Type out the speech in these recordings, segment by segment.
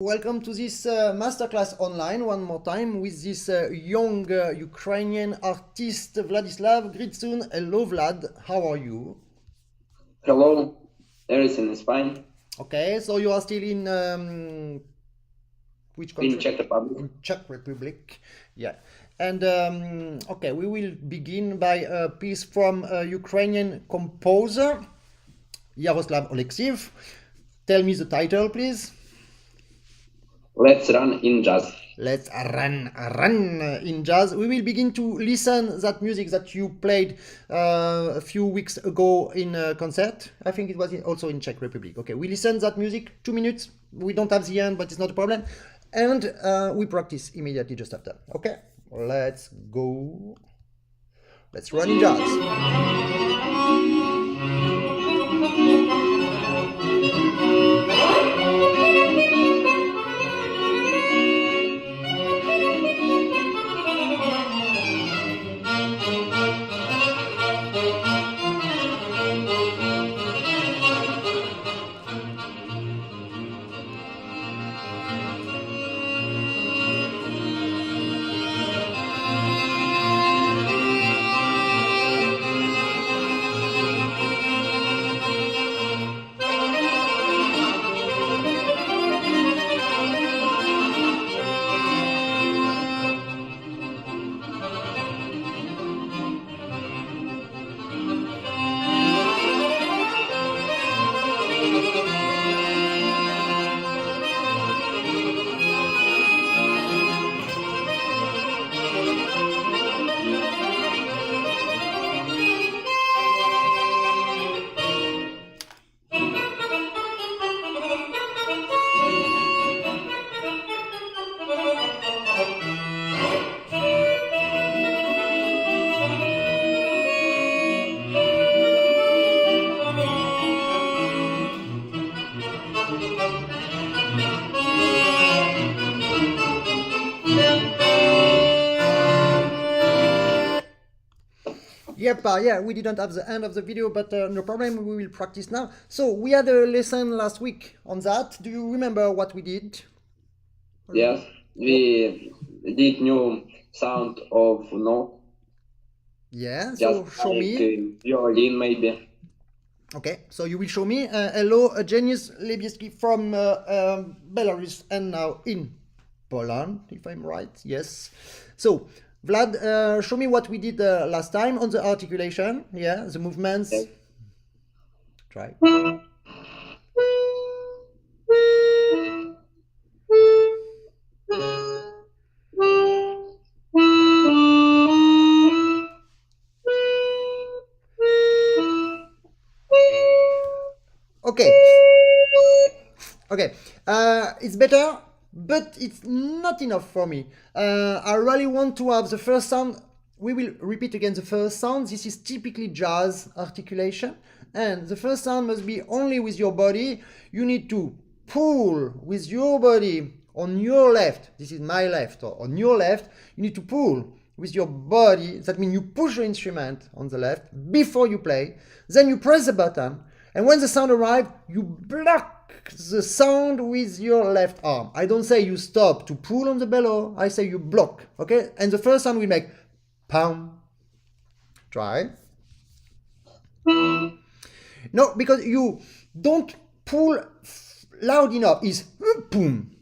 Welcome to this masterclass online one more time with this young Ukrainian artist Vladislav Hrytsun. Hello Vlad, how are you? Hello, everything is fine. Okay, so you are still in which country? In Czech Republic. In Czech Republic, yeah. And okay, we will begin by a piece from a Ukrainian composer, Yaroslav Oleksiev. Tell me the title, please. Let's run in jazz. Let's run in jazz. We will begin to listen that music that you played a few weeks ago in a concert. I think it was also in Czech Republic. Okay, we listen that music 2 minutes. We don't have the end, but it's not a problem. And we practice immediately just after. Okay, let's go. Let's run in jazz. Yep, yeah, we didn't have the end of the video, but no problem, we will practice now. So, we had a lesson last week on that. Do you remember what we did? Yes, we did new sound of note. Yeah, so Just show like me. violin maybe. Okay, so you will show me. Hello, Genius Lebieski from Belarus and now in Poland, if I'm right. Yes. So, Vlad, show me what we did last time on the articulation. Yeah, the movements. Yes. Try. Okay. Okay. It's better, but it's not enough for me. I really want to have the first sound. We will repeat again the first sound. This is typically jazz articulation. And the first sound must be only with your body. You need to pull with your body on your left. This is my left, or on your left. You need to pull with your body. That means you push the instrument on the left before you play. Then you press the button. And when the sound arrives, you block the sound with your left arm. I don't say you stop to pull on the bellow. I say you block. Okay? And the first sound we make pound. Try. No, because you don't pull loud enough. It's boom.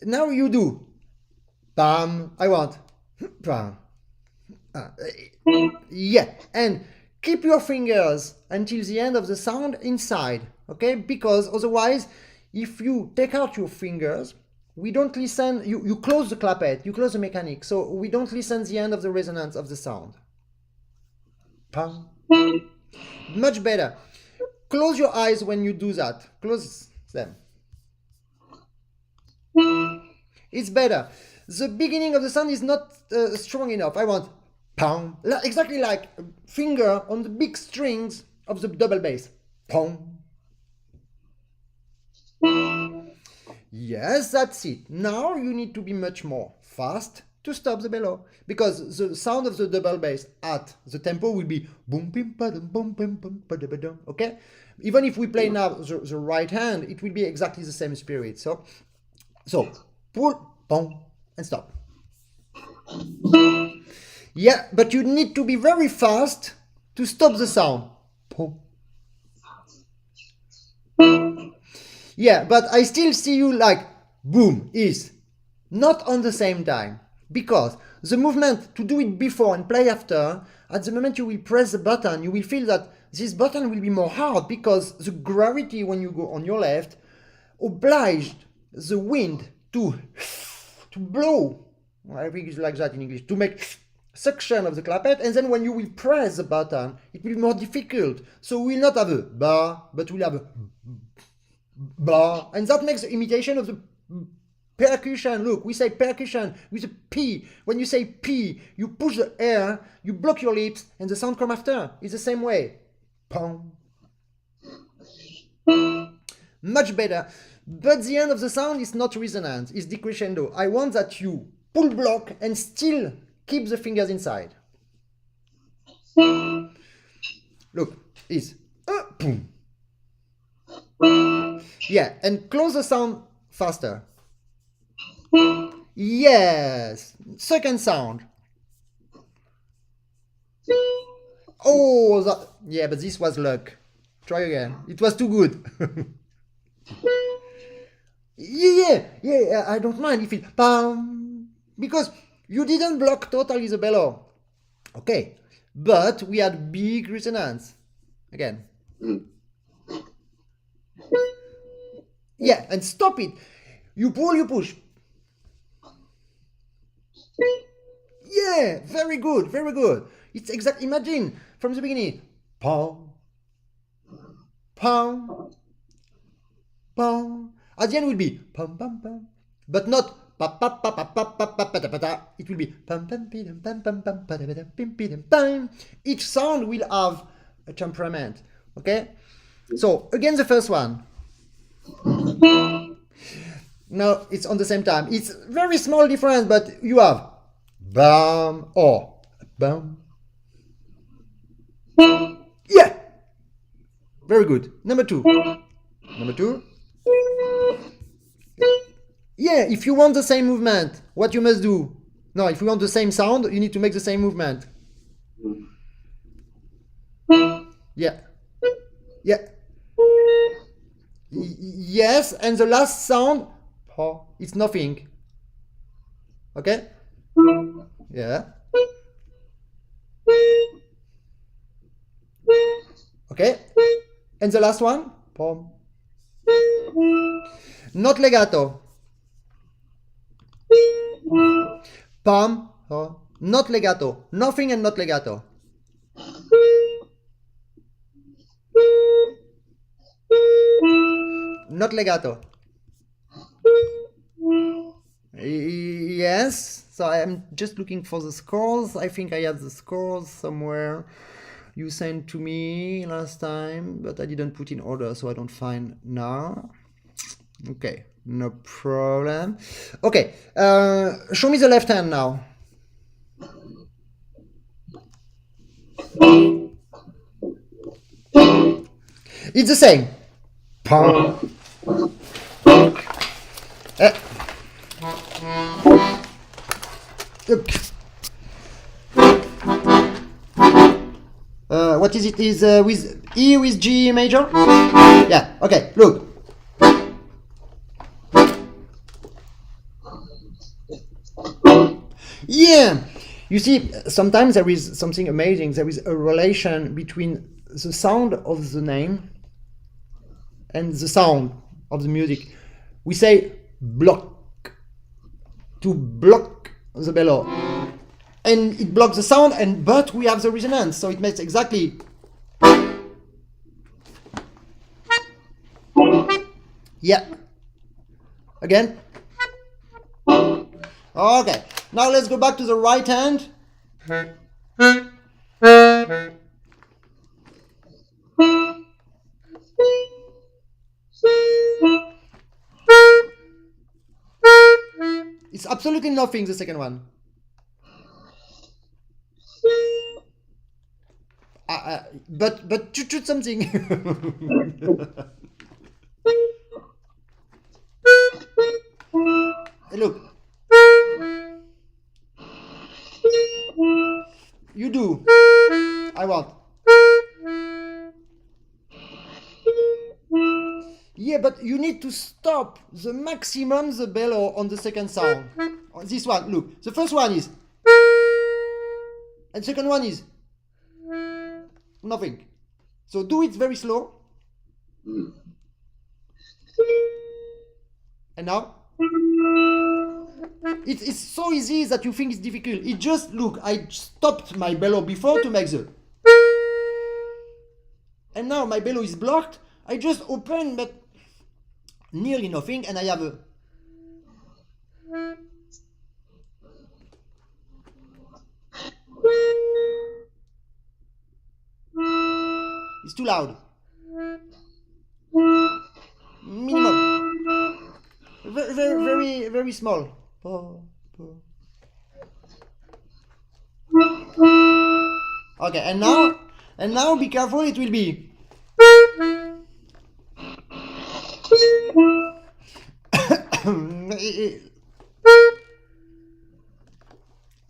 Now you do. Bam. I want. Bam. Yeah, and keep your fingers until the end of the sound inside, okay? Because otherwise, if you take out your fingers, we don't listen, you close the clapet, you close the mechanic, so we don't listen the end of the resonance of the sound. Pam. Much better. Close your eyes when you do that. Close them. It's better. The beginning of the sound is not strong enough. I want pound, exactly like a finger on the big strings of the double bass. Pound. Yes, that's it. Now you need to be much more fast to stop the bellow, because the sound of the double bass at the tempo will be boom bim badum boom bim bum badum. Okay, even if we play now the right hand, it will be exactly the same spirit. So pull, boom, and stop. Yeah, but you need to be very fast to stop the sound. Boom. Yeah, but I still see you like boom is not on the same time, because the movement to do it before and play after, at the moment you will press the button, you will feel that this button will be more hard, because the gravity when you go on your left obliged the wind to blow. I think it's like that in English, to make suction of the clapet, and then when you will press the button, it will be more difficult. So we will not have a ba, but we'll have a ba, and that makes the imitation of the percussion. Look, we say percussion with a P. When you say P, you push the air, you block your lips, and the sound comes after. It's the same way. Pum. Much better. But the end of the sound is not resonance, it's decrescendo. I want that you pull block and still keep the fingers inside. Look, is boom. Yeah, and close the sound faster. Yes, second sound. Oh, that, yeah, but this was luck. Try again. It was too good. Yeah, I don't mind if it bam, because you didn't block totally the bellow. Okay, but we had big resonance. Again. Yeah, and stop it. You pull, you push. Yeah, very good, very good. It's exact. Imagine from the beginning. Pow, pow, pow. At the end will be pam pam pam, but not pa pa pa pa pa pa pa pa pa pa. It will be pam pam pam pam pam pam pa pa pam pam pam. Each sound will have a temperament. Okay. So again, the first one. No, it's on the same time. It's very small difference, but you have bam or bam. Yeah, very good. Number two. Number two. Yeah, if you want the same movement, what you must do? No, if you want the same sound, you need to make the same movement. Yeah. Yeah. Yes, and the last sound, it's nothing. Okay? Yeah. Okay? And the last one? Pom. Not legato. Pom. Not legato. Nothing and not legato. Not legato. Yes. So I'm just looking for the scores. I think I have the scores somewhere. You sent to me last time, but I didn't put in order, so I don't find now. Okay, no problem. Okay, show me the left hand now. It's the same. What is it? Is with E with G major? Yeah. Okay. Look. Yeah. You see, sometimes there is something amazing. There is a relation between the sound of the name and the sound of the music. We say block, to block the bellow, and it blocks the sound, and but we have the resonance, so it makes exactly. Yeah. Again. Okay. Now let's go back to the right hand. It's absolutely nothing, the second one. but shoot something. Hey, look. You do. I want. Yeah, but you need to stop the maximum the bellow on the second sound. This one, look. The first one is. And second one is. Nothing. So do it very slow. And now? It's so easy that you think it's difficult. It just, look, I stopped my bellow before to make the. And now my bellow is blocked. I just open, but nearly nothing, and I have a. It's too loud. Minimum. Very small. Okay, and now be careful, it will be.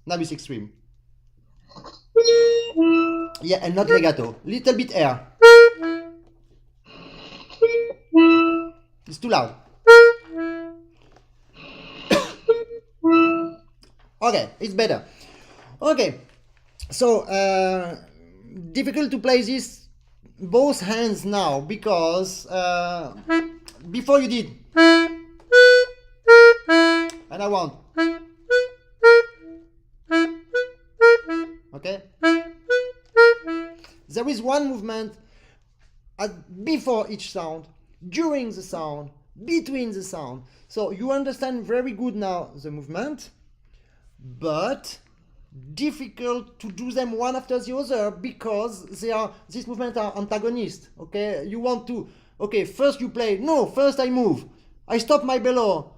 Now it's extreme. Yeah, and not legato. Little bit air. It's too loud. Okay, it's better. Okay, so difficult to play this both hands now because before you did, and I want. Okay, there is one movement before each sound, during the sound, between the sound. So you understand very good now the movement, but difficult to do them one after the other because these movements are antagonist. Okay, you want to, okay, first you play, no, first I move, I stop my bellow.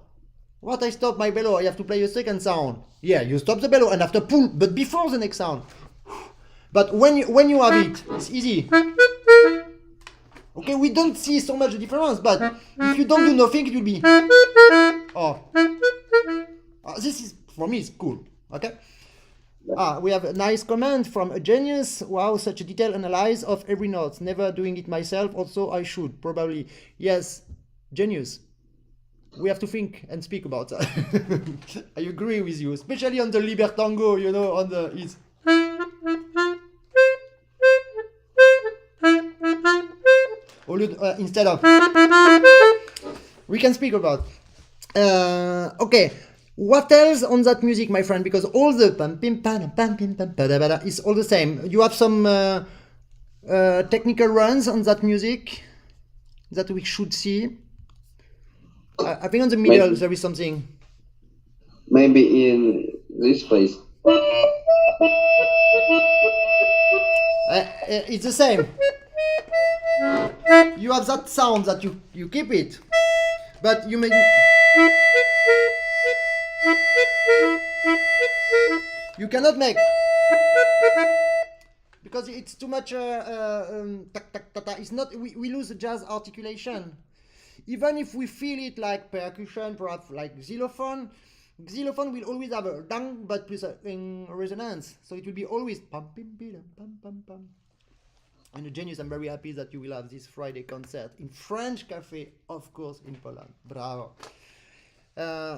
What, I stop my bellow, I have to play a second sound. Yeah, you stop the bellow and after pull, but before the next sound. But when you have it, it's easy. Okay, we don't see so much difference, but if you don't do nothing, it will be. Oh, this is, for me, it's cool. Okay. We have a nice comment from a genius. Wow, such a detailed analysis of every note. Never doing it myself. Also, I should probably. Yes, genius. We have to think and speak about that. I agree with you, especially on the libertango. You know, on the it's. Instead of. We can speak about. Okay. What else on that music, my friend? Because all the pam pim pam pam pim pam pada is all the same. You have some technical runs on that music that we should see. I think on the middle there is something. Maybe in this place. It's the same. You have that sound that you keep it, but you make. You cannot make because it's too much. It's not. We lose the jazz articulation. Even if we feel it like percussion, perhaps like xylophone. Xylophone will always have a dang, but with a resonance. So it will be always pam pim pam pam pam. And a genius, I'm very happy that you will have this Friday concert in French Cafe, of course, in Poland. Bravo.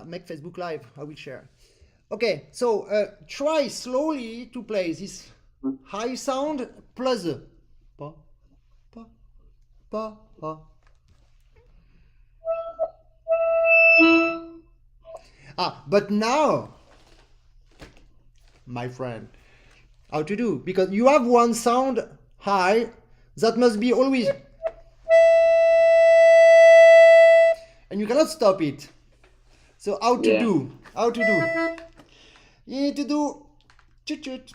Make Facebook Live, I will share. Okay, so try slowly to play this high sound plus the pa, pa, pa, pa. But now, my friend, how to do? Because you have one sound high that must be always, and you cannot stop it. So how to do? How to do? You need to do chut chut.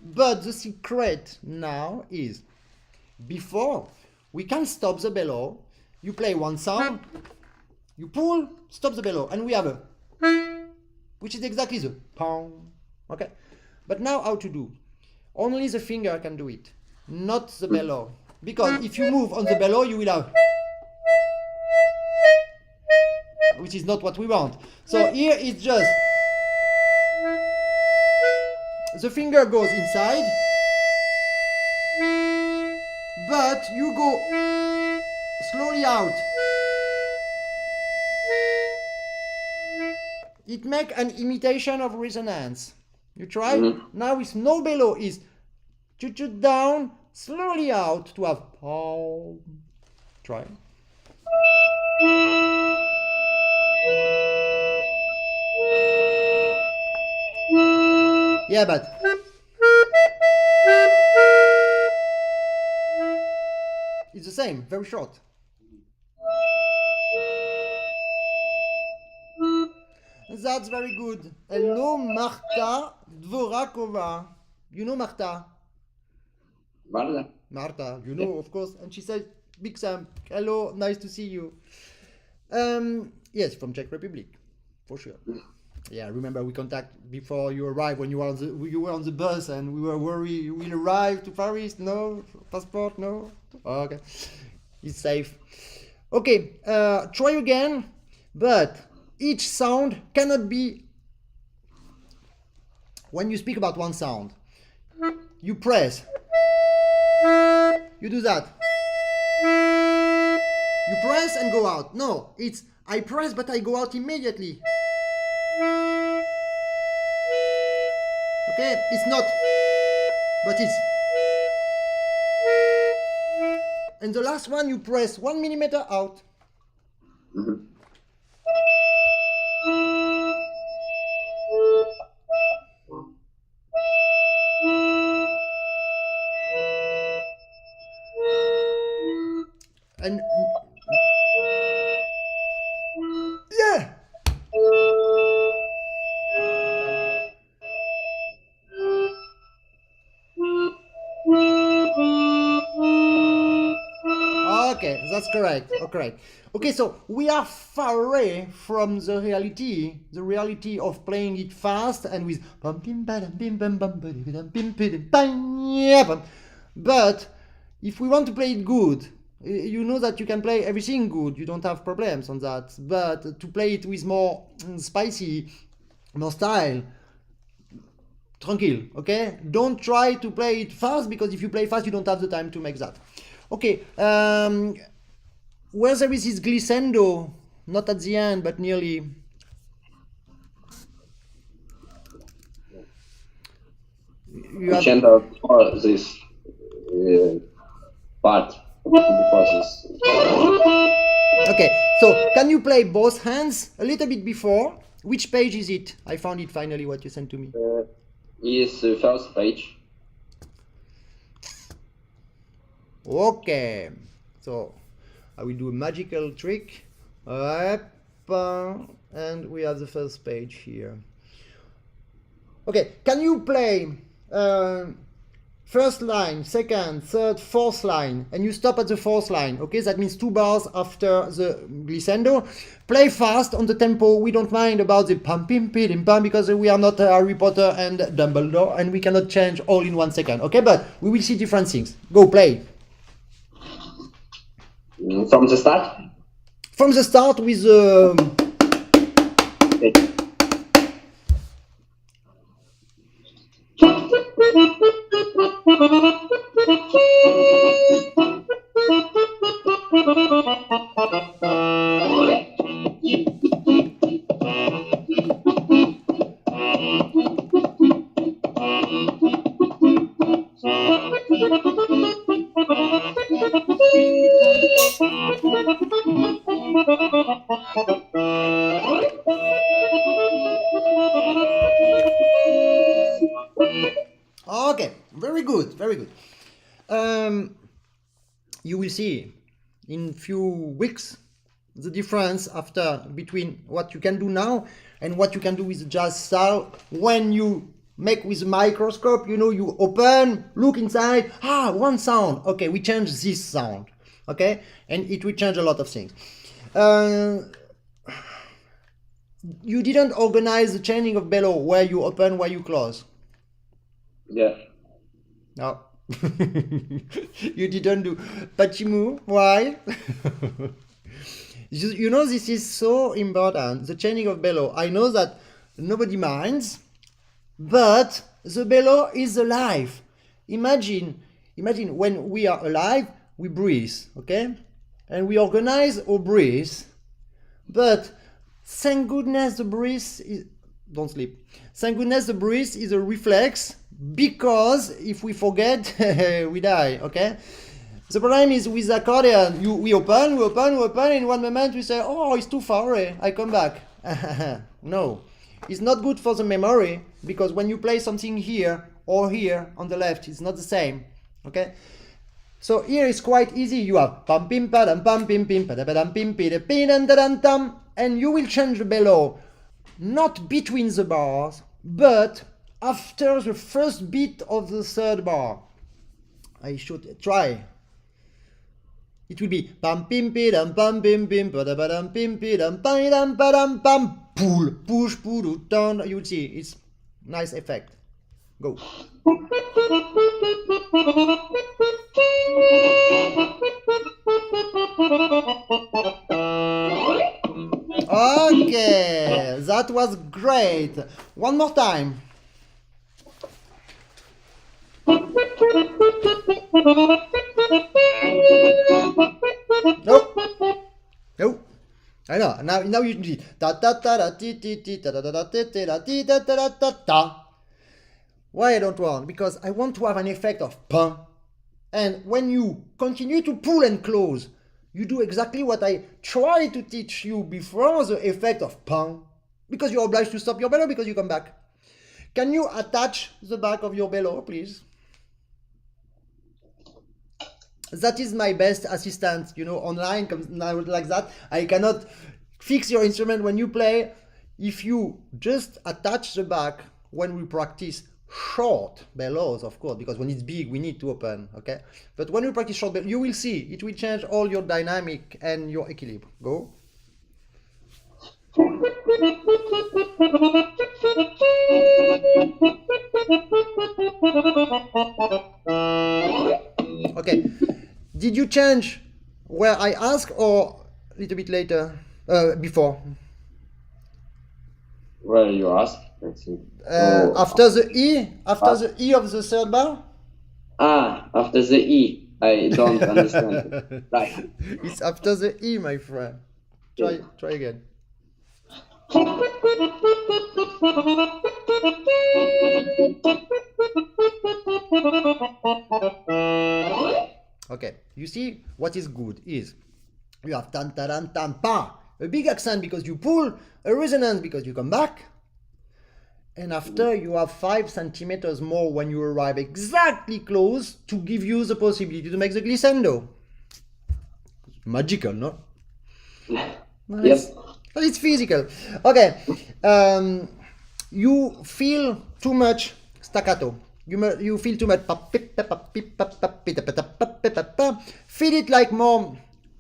But the secret now is before we can stop the bellow. You play one sound, you pull, stop the bellow, and we have a, which is exactly the pound. Okay, But now how to do? Only the finger can do it, not the bellow. Because if you move on the bellow, you will have, which is not what we want. So here it's just, the finger goes inside, but you go slowly out. It makes an imitation of resonance. You try? Now with no bellow is chut down, slowly out to have palm. Try. Yeah, but it's the same, very short. That's very good. Hello, Marta Dvorakova. You know Marta? Marta, you know, of course. And she said, Big Sam, hello, nice to see you. Yes, from Czech Republic, for sure. Yeah, remember we contact before you arrived when you were on the bus and we were worried you will arrive to Paris. No passport, no. Okay, it's safe. Okay, try again, but each sound cannot be. When you speak about one sound, you press. You do that. You press and go out. No, it's I press but I go out immediately. Okay, it's not, but it's. And the last one, you press 1 millimeter out. And yeah. Okay, that's correct. Okay. Okay, so we are far away from the reality of playing it fast and with but if we want to play it good, you know that you can play everything good, you don't have problems on that, but to play it with more spicy, more style, tranquille, okay? Don't try to play it fast, because if you play fast you don't have the time to make that. Okay, where there is this glissando, not at the end, but nearly. You have for this part before this. Okay, so can you play both hands a little bit before? Which page is it? I found it finally, what you sent to me. Is the first page. Okay, so I will do a magical trick. And we have the first page here. Okay, can you play first line, second, third, fourth line, and you stop at the fourth line? Okay, that means 2 bars after the glissando. Play fast on the tempo. We don't mind about the pam pim pim pam, because we are not Harry Potter and Dumbledore and we cannot change all in 1 second. Okay, but we will see different things. Go play. From the start? From the start with Okay, very good, very good. You will see in few weeks the difference between what you can do now and what you can do with the jazz style when you make with a microscope. You know, you open, look inside, one sound. Okay, we change this sound. Okay, and it will change a lot of things. You didn't organize the changing of bellow, where you open, where you close. Yeah. No. You didn't do Pachimu. Why? You know, this is so important. The changing of bellow. I know that nobody minds, but the bellow is alive. Imagine when we are alive, we breathe, okay? And we organize our breath. But thank goodness the breath is, don't sleep. Thank goodness the breath is a reflex, because if we forget, we die, okay? The problem is with accordion, we open, in one moment we say, oh, it's too far away, I come back. No, it's not good for the memory, because when you play something here or here on the left, it's not the same, okay? So here it's quite easy. You have pam pim padam pam pim pim padam pim pida pin tam, and you will change the bellow not between the bars, but after the first beat of the third bar. I should try. It will be pam pim pidam pam pim pim padam pim pidam padam pam pull push pull down. You will see it's nice effect. Go. Okay, that was great. One more time. Nope. Nope. I know. Now you do ta ta ta ta ti ti ti ta ta ta ta ti ta ti ta ta ta ta. Why I don't want? Because I want to have an effect of pum. And when you continue to pull and close, you do exactly what I tried to teach you before, the effect of pum. Because you're obliged to stop your bellow because you come back. Can you attach the back of your bellow, please? That is my best assistant, online, like that. I cannot fix your instrument when you play. If you just attach the back when we practice short bellows, of course, because when it's big we need to open, okay? But when we practice short bellows, you will see it will change all your dynamic and your equilibrium. Go. Okay, did you change where I ask or a little bit later, before? Where you ask? Let's see. After the E of the third bar? After the E. I don't understand. Right. It's after the E, my friend. Try again. Okay, you see what is good is you have tan taran tan pa, a big accent because you pull, a resonance because you come back, and after you have 5 centimeters more when you arrive exactly close to give you the possibility to make the glissando. Magical, no? Yes. But it's physical. Okay, you feel too much staccato. You feel too much. Feel it like more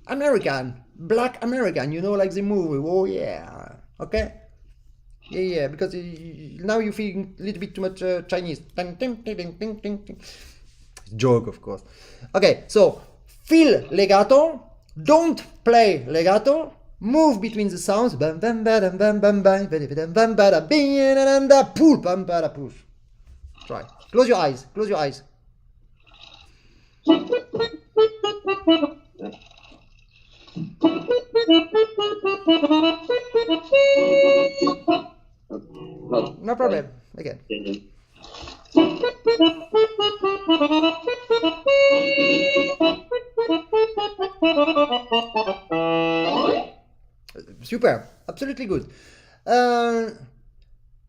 American, black American. Like the movie. Oh yeah. Okay. Yeah. Because now you feel a little bit too much Chinese. Joke, of course. Okay. So feel legato. Don't play legato. Move between the sounds. Bam bam bam bam bam bam bam bam bam bam pull bam bam push. Try. Close your eyes. Close your eyes. No problem. Again. Super. Absolutely good.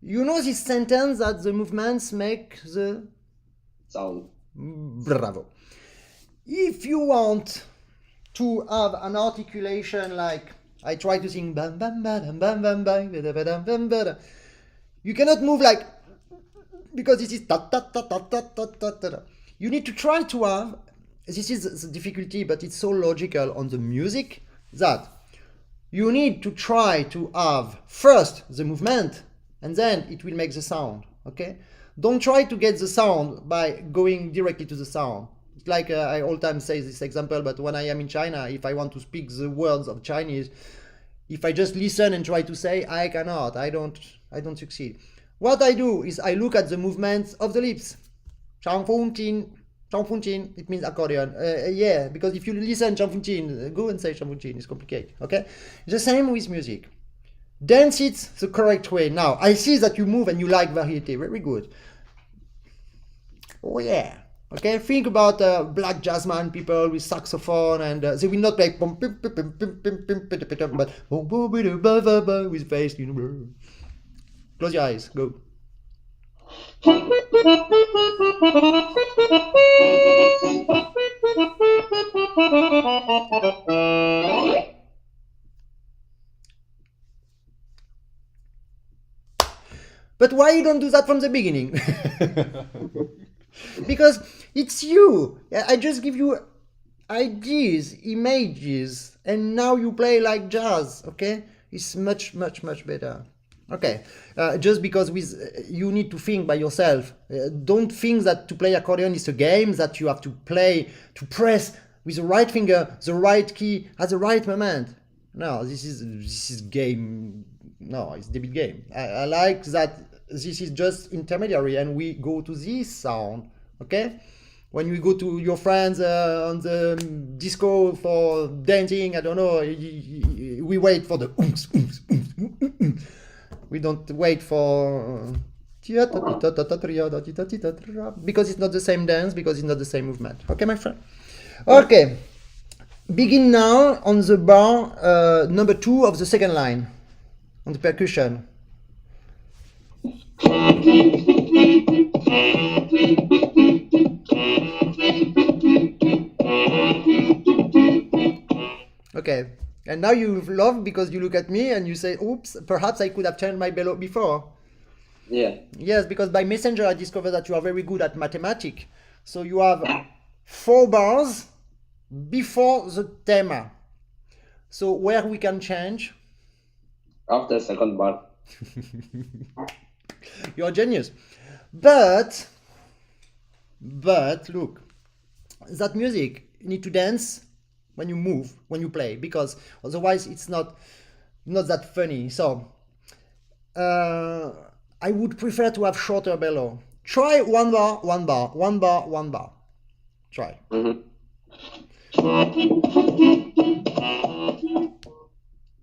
You know this sentence that the movements make the Sound. Bravo. If you want to have an articulation like I try to sing bam bam bam bam bam bam bam bam bam, you cannot move like, because this is ta ta ta ta ta ta ta ta. You need to try to have, this is the difficulty, but it's so logical on the music that you need to try to have first the movement and then it will make the sound, okay? Don't try to get the sound by going directly to the sound. It's like I all time say this example, but when I am in China, if I want to speak the words of Chinese, if I just listen and try to say, I cannot, I don't succeed. What I do is I look at the movements of the lips. Chang Fung Chin, it means accordion. Yeah, because if you listen Chang Fung Chin, go and say Chang Fung Chin, it's complicated. Okay? The same with music. Dance it the correct way. Now, I see that you move and you like variety. Very good. Oh yeah. Okay, think about black jazzman people with saxophone, and they will not play but with bass. Close your eyes. Go. But why you don't do that from the beginning? Because it's you. I just give you ideas, images, and now you play like jazz. Okay, it's much better. Okay, just because you need to think by yourself. Don't think that to play accordion is a game that you have to press with the right finger, the right key at the right moment. No, this is game. No, it's debit game. I like that this is just intermediary and we go to this sound. Okay, when you go to your friends on the disco for dancing, I don't know, we wait for the we don't wait for because it's not the same dance, because it's not the same movement. Okay, my friend. Okay, begin now on the bar number 2 of the second line on the percussion. Okay, and now you love because you look at me and you say, oops, perhaps I could have changed my bellow before. Yeah. Yes, because by messenger I discovered that you are very good at mathematics. So you have 4 bars before the thema. So where we can change? After second bar. You're a genius. But look, that music, you need to dance when you move, when you play, because otherwise it's not that funny. So I would prefer to have shorter bellow. Try 1 bar, 1 bar, 1 bar, 1 bar. Try.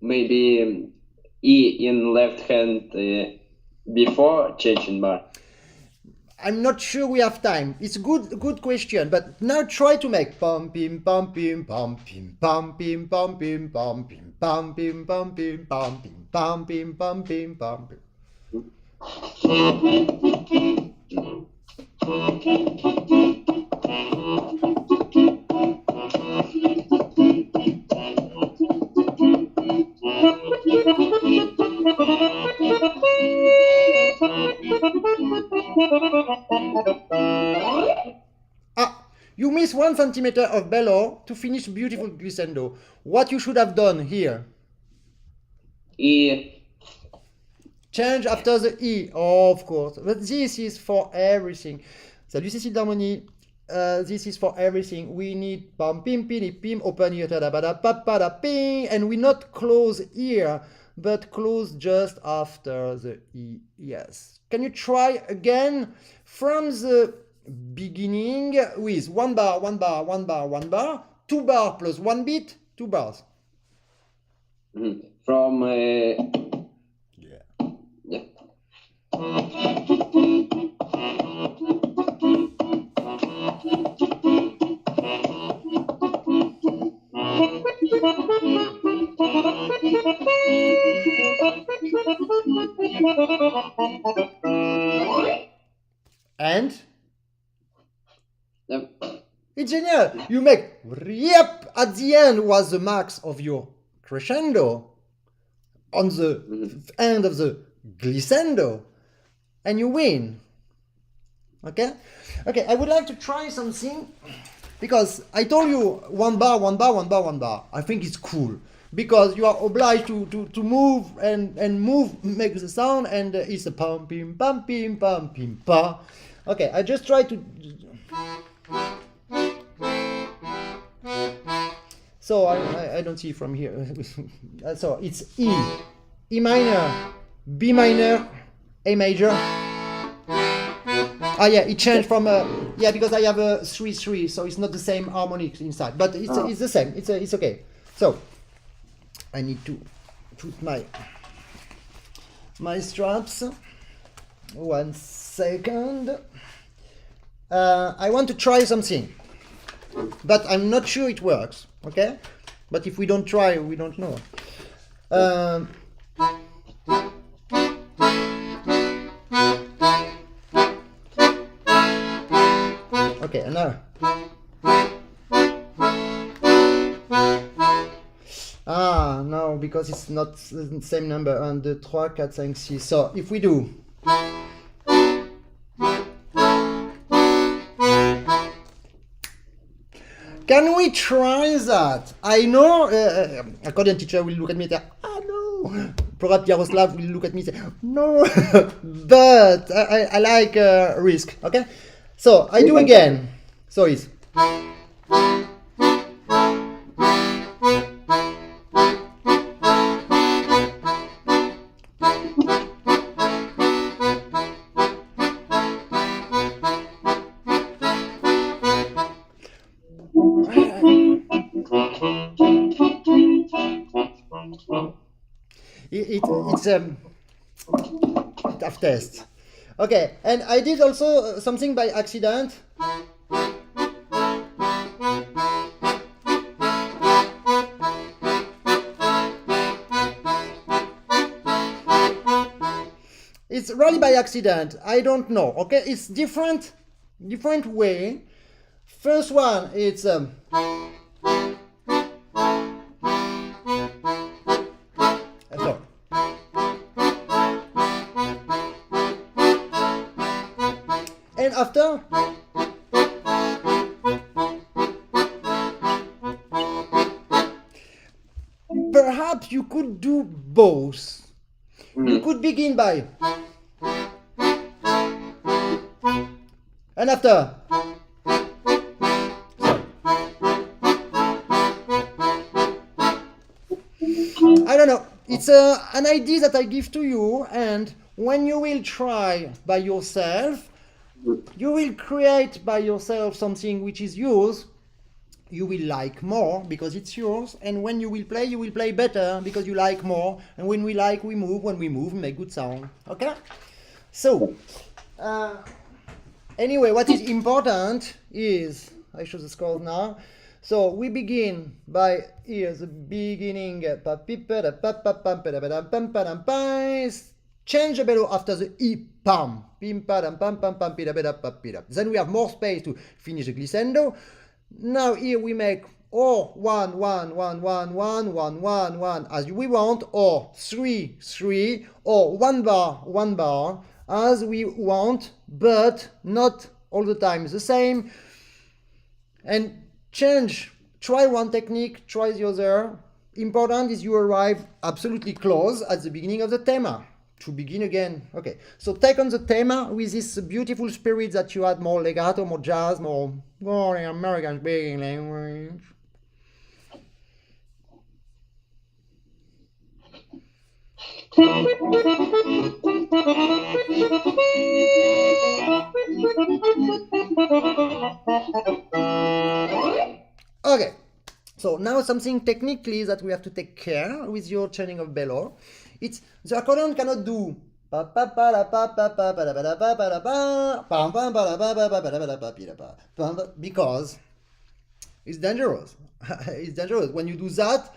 Maybe E in left hand before changing bar. I'm not sure we have time. It's a good question, but now try to make pum pim pum pim pum pim pum pim pum pim pum pim pum pim pum pim pum pim pum pim pum pim pum pim. You miss 1 centimeter of bellow to finish beautiful glissando. What you should have done here? E. Change after the E, of course. But this is for everything. Salut Cécile d'Harmonie. This is for everything. We need pam pim pini pim, open ear tada bada papada ping, and we not close ear, but close just after the E. Yes. Can you try again from the beginning with 1 bar, 1 bar, 1 bar, 1 bar, 2 bar plus 1 beat, 2 bars. From Yeah. And Yep. it's genial. You make yep at the end was the max of your crescendo on the end of the glissando, and you win. Okay, I would like to try something because I told you 1 bar, 1 bar, 1 bar, 1 bar. I think it's cool, because you are obliged to move and move makes the sound, and it's a pam pim pam pim pam pim pa. Okay, I just try to. So I don't see from here. So it's E minor, B minor, A major. Ah yeah, it changed from yeah, because I have a 3/3, so it's not the same harmonics inside, but it's the same. It's okay. So I need to put my straps. 1 second. I want to try something, but I'm not sure it works. Okay, but if we don't try, we don't know. Okay, now. Ah, no, because it's not the same number on the 3, 4, 5, 6. So if we do. Can we try that? I know accordion teacher will look at me and say, ah no. Perhaps Yaroslav will look at me and say, no. But I like risk, okay? So I do again. So it's. It's tough test. Okay, and I did also something by accident. It's really by accident. I don't know. Okay, it's different way. First one, it's and after perhaps you could do both. You could begin by and after. I don't know. It's an idea that I give to you, and when you will try by yourself, you will create by yourself something which is yours. You will like more because it's yours, and when you will play better because you like more, and when we like, we move. When we move, make good sound. Okay? So, anyway, what is important is, I show the scores now. So we begin by here, the beginning, change the bellow after the E, pam, pim, padam, pam, pam, pam, pida, beda, pam, pida. Then we have more space to finish the glissando. Now here we make or 1, 1, 1, 1, 1, 1, 1, 1 as we want, or 3, 3, or 1 bar as we want, but not all the time the same. And try one technique, try the other. Important is you arrive absolutely close at the beginning of the thema. To begin again. Okay, so take on the thema with this beautiful spirit that you had, more legato, more jazz, more American speaking language. Okay, so now something technically that we have to take care with your chaining of bellow. It's the accordion cannot do because it's dangerous. It's dangerous. When you do that,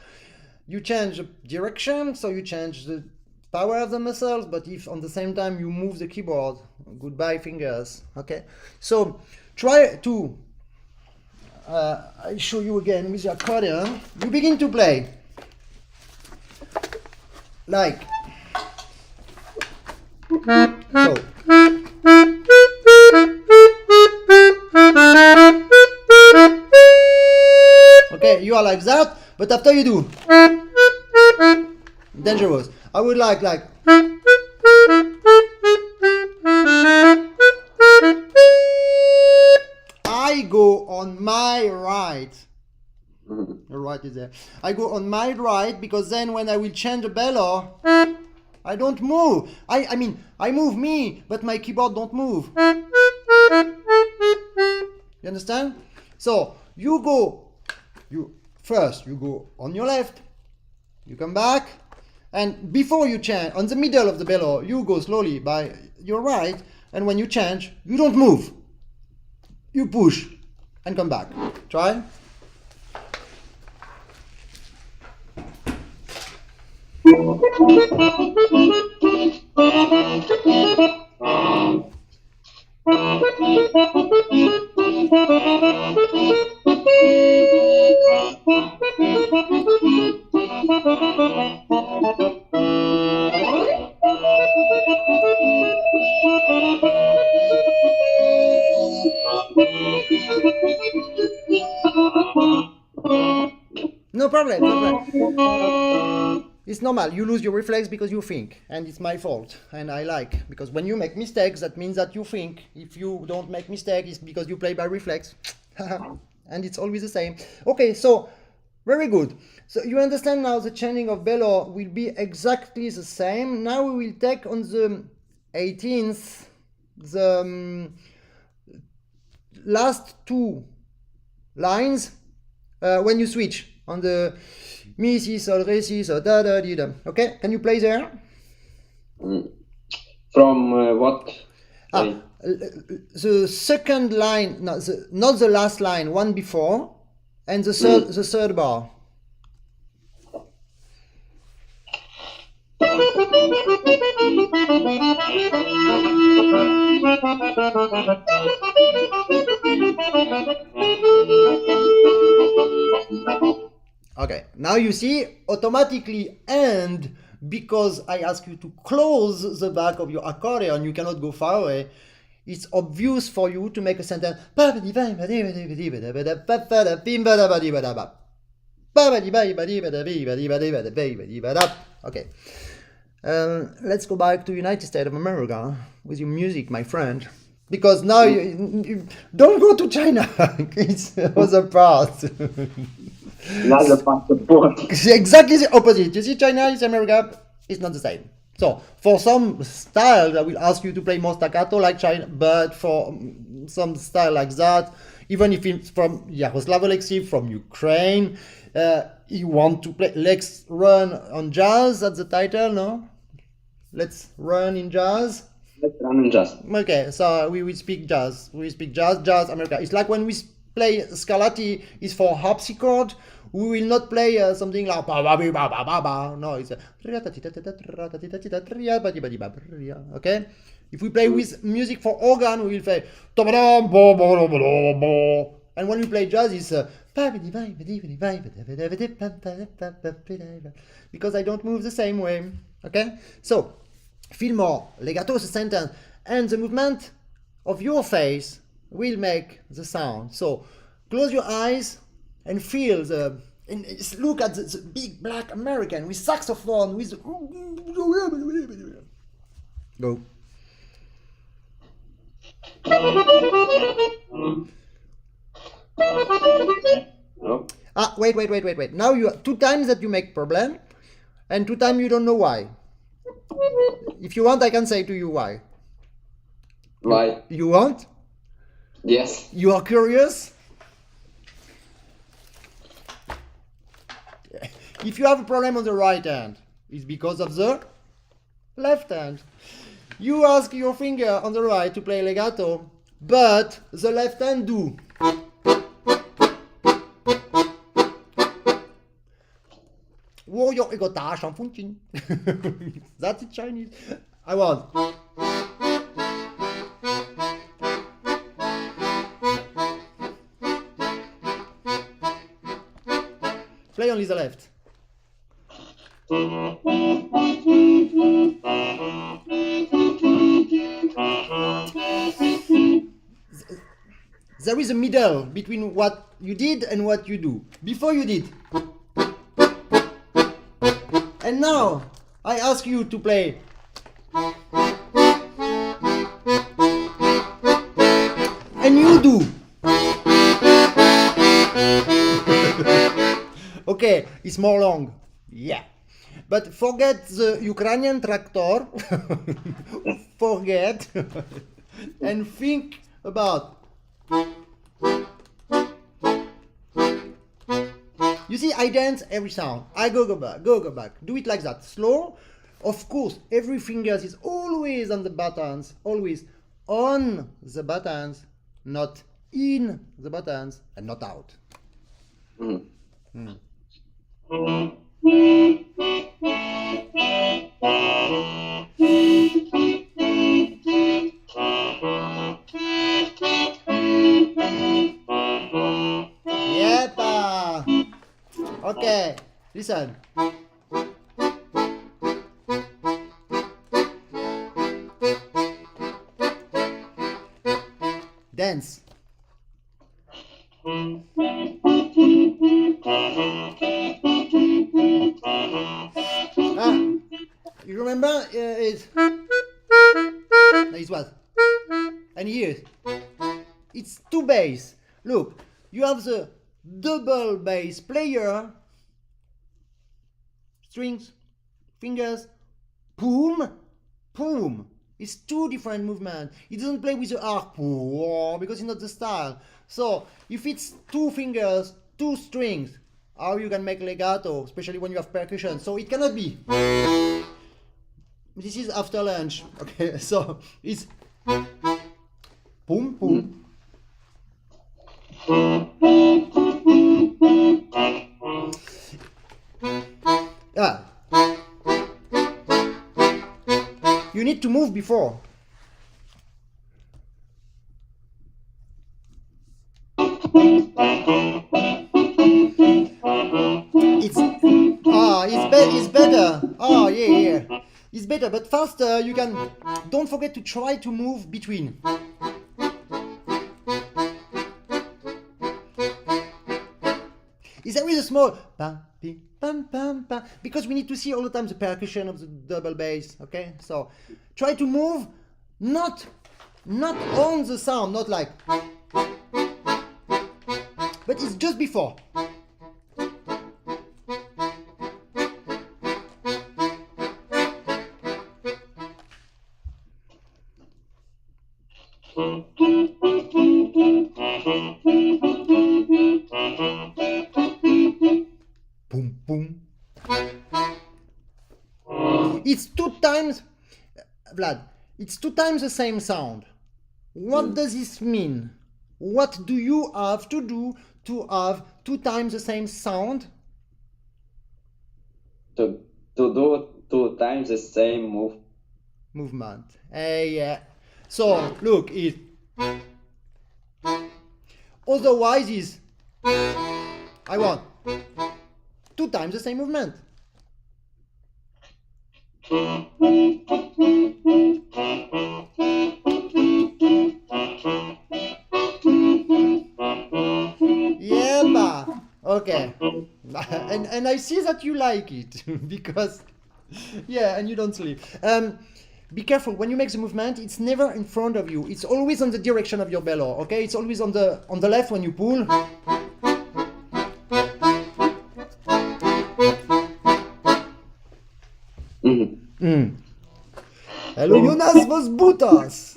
you change the direction, so you change the power of the muscles, but if on the same time you move the keyboard, goodbye fingers. Okay, so try to I'll show you again with the accordion. You begin to play like so. Okay, you are like that, but after you do dangerous. I would like I go on my right. The right is there. I go on my right because then when I will change the bellow, I don't move. I mean, I move me, but my keyboard don't move. You understand? So you go on your left, you come back, and before you change, on the middle of the bellow, you go slowly by your right, and when you change, you don't move. You push and come back. Try. No problem, no problem. It's normal. You lose your reflex because you think, and it's my fault. And I like, because when you make mistakes, that means that you think. If you don't make mistakes, it's because you play by reflex. And it's always the same. Okay, so very good. So you understand now the changing of bellow will be exactly the same. Now we will take on the 18th the last two lines when you switch on the mi, si, sol, re, si, so, da, da, di, da. Okay, can you play there? From what? The second line, no, not the last line, one before, and the third bar. Okay, now you see automatically, and because I ask you to close the back of your accordion, you cannot go far away. It's obvious for you to make a sentence. Okay. Let's go back to United States of America with your music, my friend. Because now you don't go to China. It's other part. Another passport. Exactly the opposite. You see, China is America. It's not the same. So for some style, I will ask you to play more staccato like China. But for some style like that, even if it's from Yaroslav Alexiy, from Ukraine, you want to play. Let's run on jazz. That's the title, no? Let's run in jazz. Let's run in jazz. Okay, so we will speak jazz. We speak jazz, America. It's like when we play Scarlatti is for harpsichord. We will not play something like no, it's okay. If we play with music for organ, we will play and when we play jazz, it's because I don't move the same way. Okay, so feel more legato the sentence, and the movement of your face will make the sound. So close your eyes and feel and look at the big black American with saxophone with go. No. Wait. Now you have 2 times that you make problem, and 2 times you don't know why. If you want, I can say to you why. Why? You want? Yes. You are curious? If you have a problem on the right hand, it's because of the left hand. You ask your finger on the right to play legato, but the left hand do. That's in Chinese. I want. Play only the left. There is a middle between what you did and what you do. Before you did. And now I ask you to play. And you do. Okay, it's more long. Yeah. But forget the Ukrainian tractor. Forget. And think about. You see, I dance every sound. I go back, go back. Do it like that. Slow. Of course, every finger is always on the buttons. Always on the buttons, not in the buttons, and not out. Yepa. Okay, listen. Dance. You remember it's what? And here it's two bass. Look, you have the double bass player, strings, fingers, boom, boom. It's two different movements. It doesn't play with the arc because it's not the style. So if it's two fingers, two strings, how you can make legato, especially when you have percussion. So it cannot be. This is after lunch. Okay, so it's boom, boom. You need to move before. It's better. Oh yeah. It's better, but faster. You can. Don't forget to try to move between. Is there is a small pam, pam, pam, pam, because we need to see all the time the percussion of the double bass. Okay, so try to move not on the sound, not like, but it's just before. Boom, boom. It's two times, Vlad, it's two times the same sound. What does this mean? What do you have to do to have two times the same sound? To do two times the same movement. Yeah. So look, it. Otherwise is. I want two times the same movement. Yeah, okay. And I see that you like it because, yeah, and you don't sleep. Be careful when you make the movement. It's never in front of you. It's always on the direction of your bellow. Okay, it's always on the left when you pull. Hello, Jonas, was butas?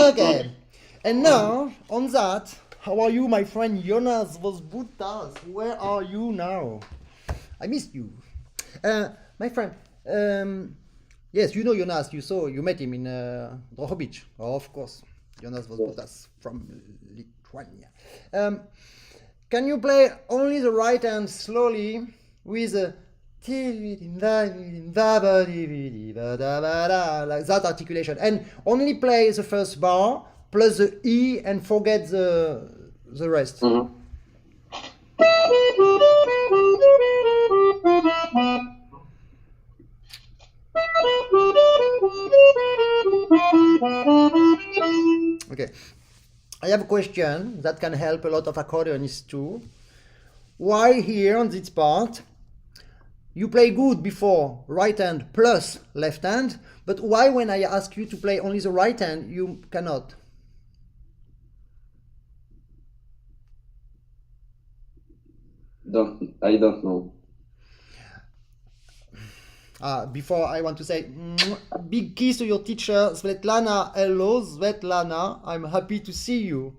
Okay, and now on that, how are you, my friend Jonas was butas? Where are you now? I missed you, my friend. Yes, you know Jonas. You met him in Drohobych, of course. Jonas was butas from Lithuania. Can you play only the right hand slowly with a like that articulation, and only play the first bar plus the E and forget the rest. Okay. I have a question that can help a lot of accordionists too. Why here on this part you play good before right hand plus left hand, but why when I ask you to play only the right hand you cannot? I don't know. Before I want to say big kiss to your teacher Svetlana. Hello Svetlana, I'm happy to see you.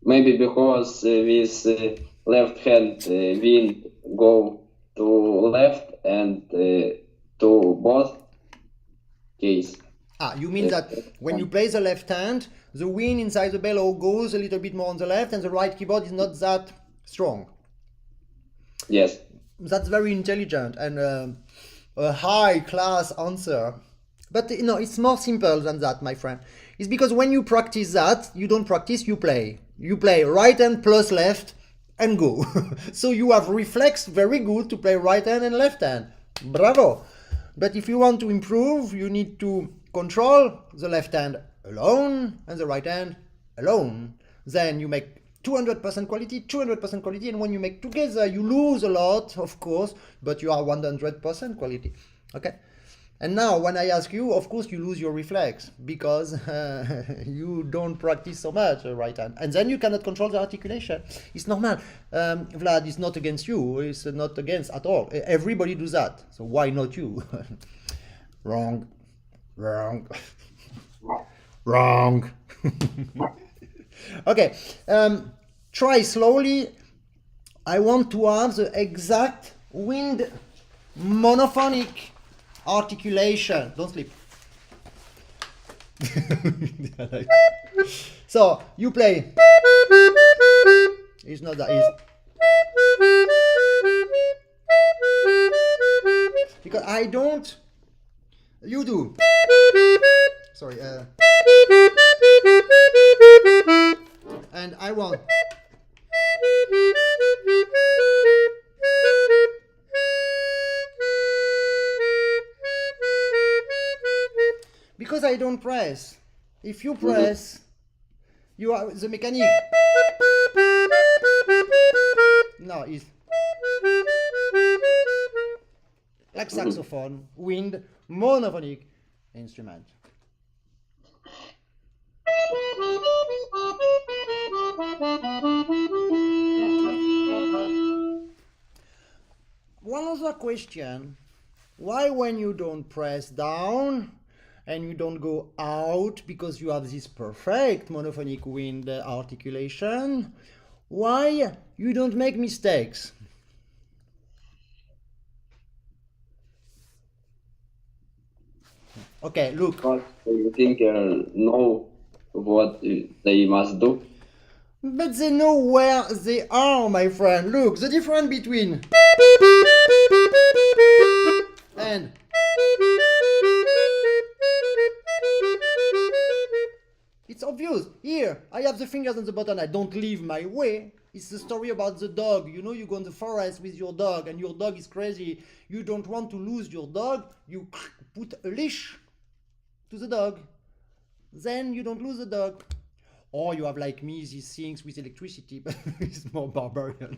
Maybe because with left hand wind go to left and to both case. You mean that when you play the left hand, the wind inside the bellow goes a little bit more on the left and the right keyboard is not that strong? Yes. That's very intelligent and a high class answer. But you know, it's more simple than that, my friend. It's because when you practice that, you don't practice, you play. You play right hand plus left and go. So you have reflex very good to play right hand and left hand. Bravo. But if you want to improve, you need to control the left hand alone and the right hand alone. Then you make 200% quality, and when you make together, you lose a lot, of course, but you are 100% quality. Okay? And now, when I ask you, of course, you lose your reflex because you don't practice so much right hand. And then you cannot control the articulation. It's normal. Vlad is not against you. It's not against at all. Everybody does that. So why not you? Wrong. Wrong. Wrong. Okay. Try slowly. I want to have the exact wind monophonic articulation. Don't sleep. So you play. It's not that easy. Because I don't. You do. Sorry. And I want. Because I don't press. If you press, you are the mechanic. No, it's like saxophone, wind, monophonic instrument. One other question: why, when you don't press down and you don't go out because you have this perfect monophonic wind articulation, why you don't make mistakes? Okay, look. Because you think know what they must do. But they know where they are, my friend. Look, the difference between and it's obvious. Here, I have the fingers on the button. I don't leave my way. It's the story about the dog. You know, you go in the forest with your dog and your dog is crazy. You don't want to lose your dog. You put a leash to the dog. Then you don't lose the dog. Or you have like me these things with electricity, but it's more barbarian.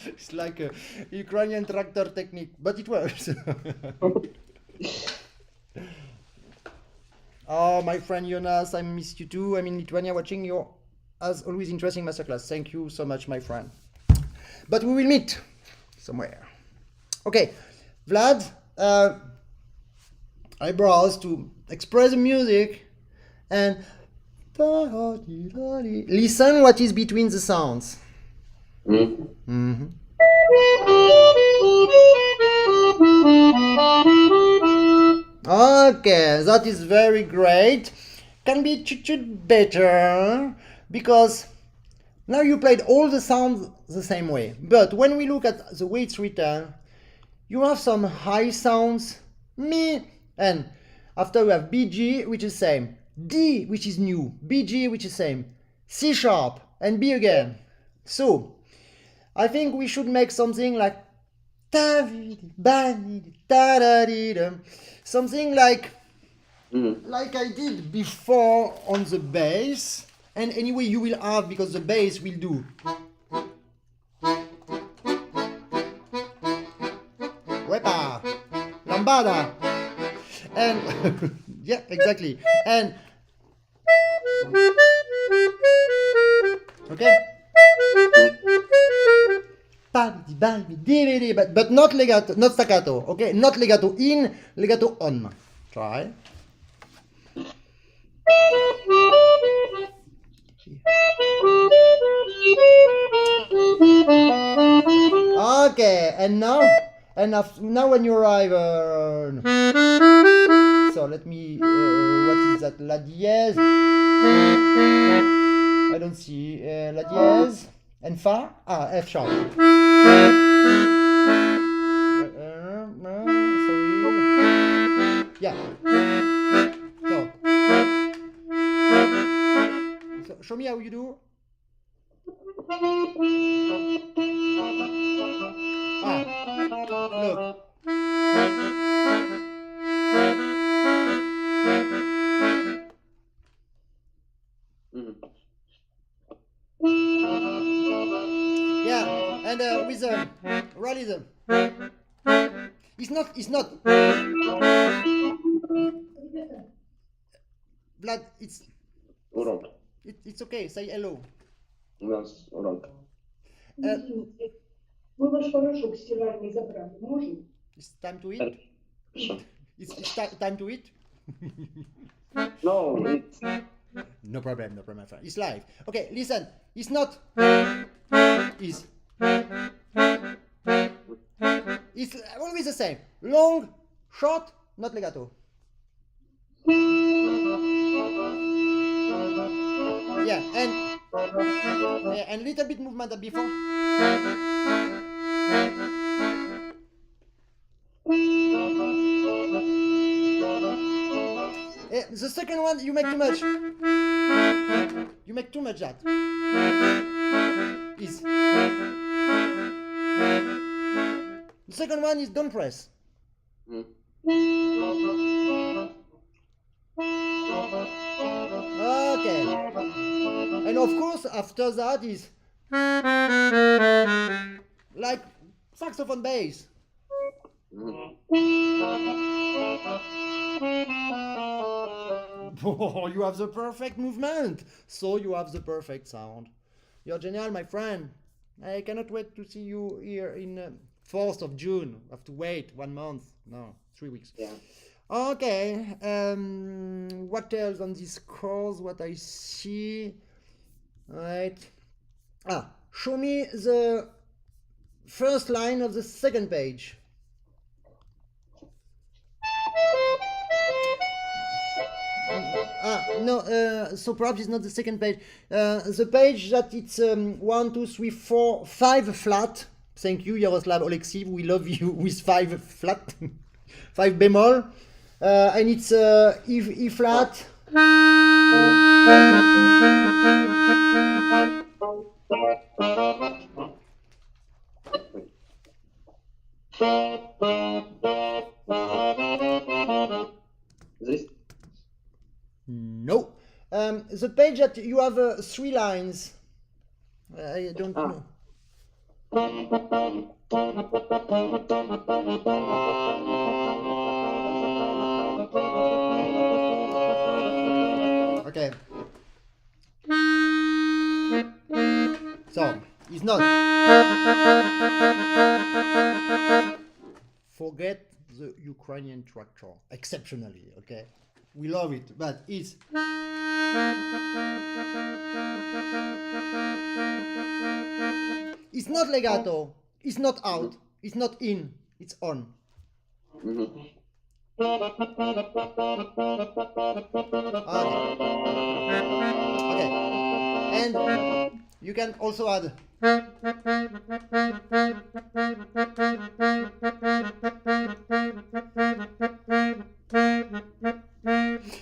It's like a Ukrainian tractor technique, but it works. Oh, my friend Jonas, I miss you too. I'm in Lithuania watching your, as always, interesting masterclass. Thank you so much, my friend. But we will meet somewhere. Okay, Vlad, I browse to express the music and listen what is between the sounds. Mm-hmm. Okay, that is very great. Can be better because now you played all the sounds the same way. But when we look at the way it's written, you have some high sounds, mi, and after we have BG, which is same. D, which is new, BG, which is same, C sharp, and B again. So, I think we should make something like something like like I did before on the bass. And anyway, you will have, because the bass will do. Wepa, lambada. And, yeah, exactly. And, okay? But not legato, not staccato, okay? Not legato in, legato on. Try. Okay, and now when you arrive, so let me, what is that? La dièse. I don't see la dièse and fa. Ah, F sharp. Sorry. Yeah. So show me how you do. Ah, look. Yeah, and with realism. It's not. Vlad, Урок. it's okay. Say hello. У нас урок. Мы ваш порошок стиральный забрали, можем? It's time to eat. Хорошо. It's time to eat. No, it's... No problem, my friend. It's live. Okay, listen. It's not. It's. It's always the same. Long, short, not legato. Yeah, and little bit movement before. The second one, you make too much. You make too much that. Is. The second one is don't press. Okay. And of course, after that is like saxophone bass. Oh, you have the perfect movement. So you have the perfect sound. You're genial, my friend. I cannot wait to see you here in 4th of June. I have to wait 1 month. No, 3 weeks. Yeah. Okay. What else on this course? What I see? Right. Show me the first line of the second page. No, so perhaps it's not the second page. The page that it's 1, 2, 3, 4, 5 flat. Thank you, Yaroslav Oleksiv. We love you with 5 flat, 5 bemol, and it's E flat. This? No. The page that you have 3 lines. I don't know. Okay. So, it's not. Forget the Ukrainian tractor. Exceptionally, okay? We love it, but it's. It's not legato. It's not out. It's not in. It's on. Okay. Okay. And you can also add.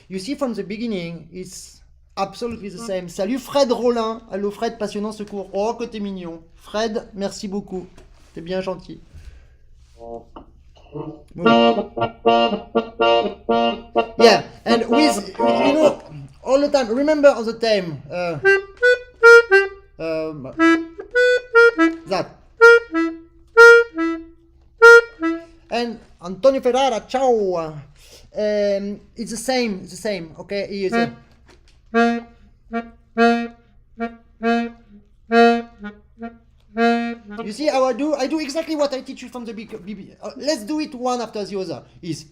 You see from the beginning, it's absolutely the same. Salut Fred Rollin. Allô Fred, passionnant secours. Oh, que t'es mignon. Fred, merci beaucoup. T'es bien gentil. Yeah, And with, you know, all the time, remember all the time, that. And Antonio Ferrara, ciao. It's the same, okay? He is you see how I do? I do exactly what I teach you from the BB. Let's do it one after the other. Is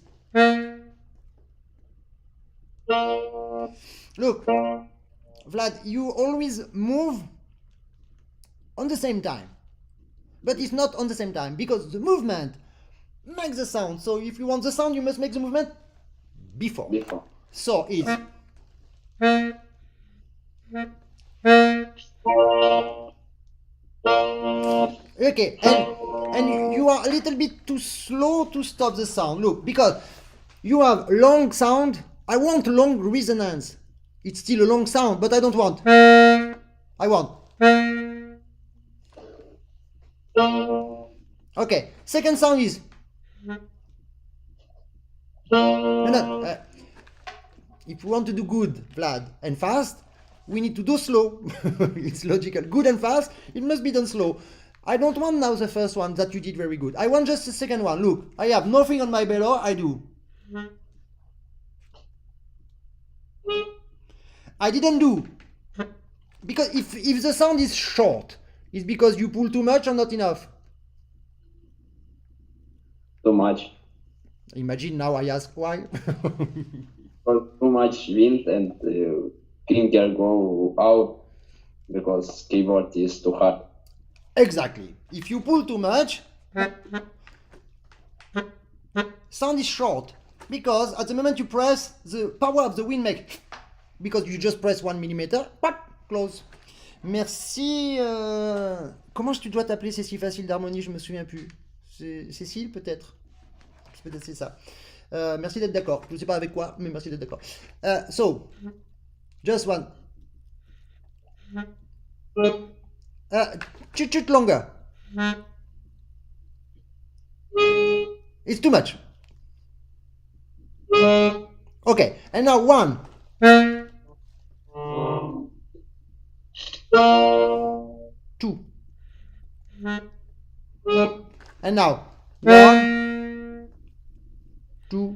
look, Vlad, you always move on the same time, but it's not on the same time because the movement makes the sound. So if you want the sound, you must make the movement before. So it's okay, and you are a little bit too slow to stop the sound. Look, because you have long sound. I want long resonance. It's still a long sound, but I don't want. I want. Okay, second sound is. No. If we want to do good, Vlad, and fast, we need to do slow. It's logical. Good and fast, it must be done slow. I don't want now the first one that you did very good. I want just the second one. Look, I have nothing on my bellow. I do. I didn't do. Because if the sound is short, it's because you pull too much or not enough. Too much. Imagine now I ask why. Too much wind and finger go out because keyboard is too hard. Exactly. If you pull too much, sound is short. Because at the moment you press, the power of the wind make. Because you just press 1 millimeter, pop, close. Merci. Comment tu dois t'appeler? C'est si facile d'harmonie, je me souviens plus. C'est Cécile peut-être. Peut-être c'est ça. Merci d'être d'accord. Je ne sais pas avec quoi, mais merci d'être d'accord. So, just one. Chut longer. It's too much. Okay, and now one. Two. And now 1, 2.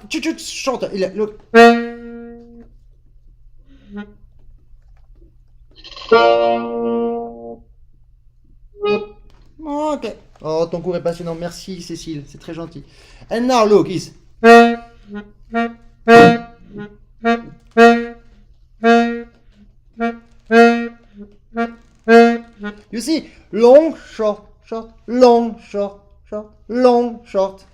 Chut, chante. Look. Ok. Oh, ton cours est passionnant. Merci, Cécile. C'est très gentil. And now, look, is. You see, long, short, short, long, short, short, long, short.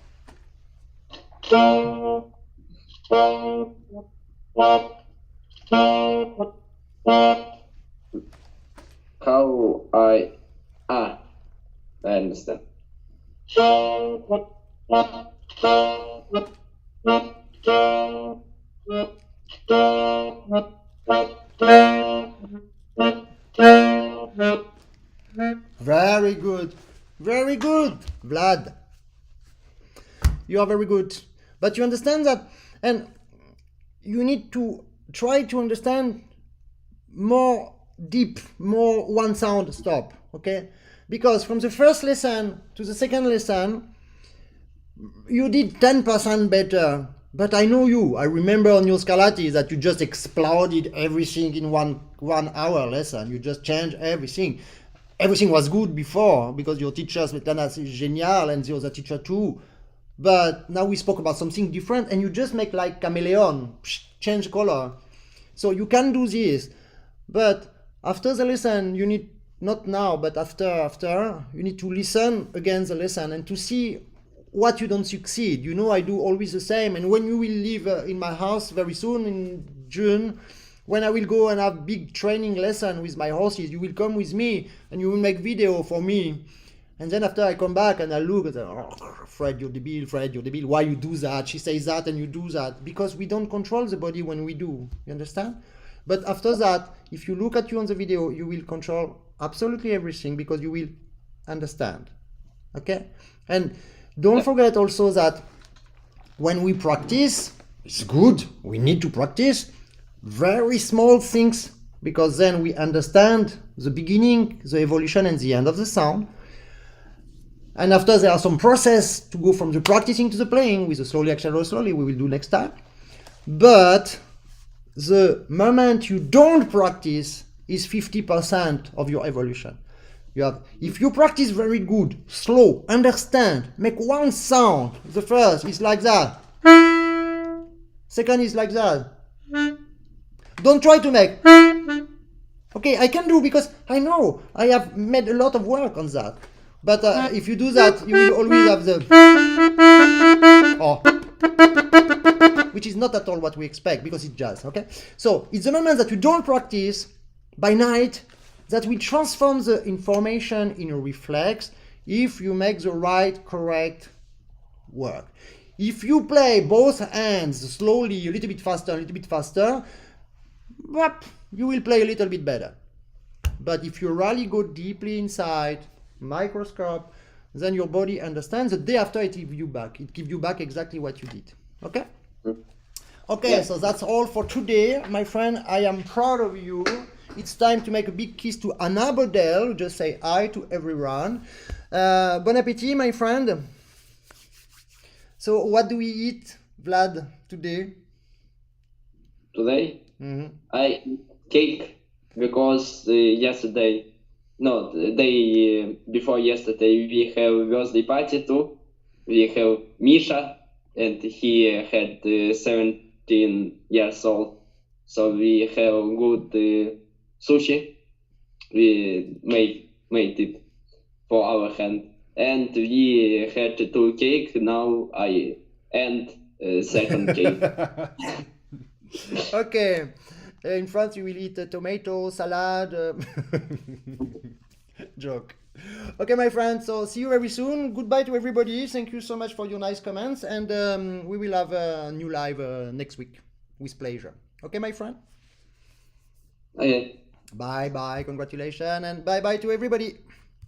How I understand. Very good. Very good, Vlad. You are very good. But you understand that, and you need to try to understand more deep, more one sound stop, okay? Because from the first lesson to the second lesson, you did 10% better. But I know you. I remember on your Scarlatti that you just exploded everything in one hour lesson. You just changed everything. Everything was good before because your teacher, Svetlana, is genial, and the other teacher too. But now we spoke about something different, and you just make like chameleon, change color. So you can do this. But after the lesson, you need, not now, but after, you need to listen again the lesson and to see what you don't succeed. You know, I do always the same. And when you will live in my house very soon in June, when I will go and have big training lesson with my horses, you will come with me and you will make video for me. And then after I come back and I look and say, oh, Fred, you're debil, why you do that? She says that and you do that. Because we don't control the body when we do, you understand? But after that, if you look at you on the video, you will control absolutely everything because you will understand. Okay? And don't forget also that when we practice, it's good, we need to practice very small things, because then we understand the beginning, the evolution, and the end of the sound. And after, there are some process to go from the practicing to the playing with the slowly accelerate slowly, we will do next time. But the moment you don't practice is 50% of your evolution. You have, if you practice very good, slow, understand, make one sound. The first is like that. Second is like that. Don't try to make. Okay, I can do, because I know I have made a lot of work on that. But if you do that, you will always have the which is not at all what we expect, because it's jazz. Okay, so it's the moment that you don't practice by night that will transform the information in a reflex if you make the right, correct work. If you play both hands slowly, a little bit faster, you will play a little bit better. But if you really go deeply inside, microscope, then your body understands. The day after, it gives you back. It gives you back exactly what you did. Okay? Okay, yeah. So that's all for today, my friend. I am proud of you. It's time to make a big kiss to Anna Bodel. Just say hi to everyone. Bon appetit, my friend. So what do we eat, Vlad, today? Today? I eat cake, because yesterday, no, the day before yesterday, we have birthday party too. We have Misha, and he had 17 years old. So we have good sushi. We made it for our hand. And we had 2 cake. Now I and second cake. Okay. In France, you will eat tomato, salad. Joke. Okay, my friends. So see you very soon. Goodbye to everybody. Thank you so much for your nice comments. And we will have a new live next week with pleasure. Okay, my friend? Okay. Bye-bye. Congratulations. And bye-bye to everybody.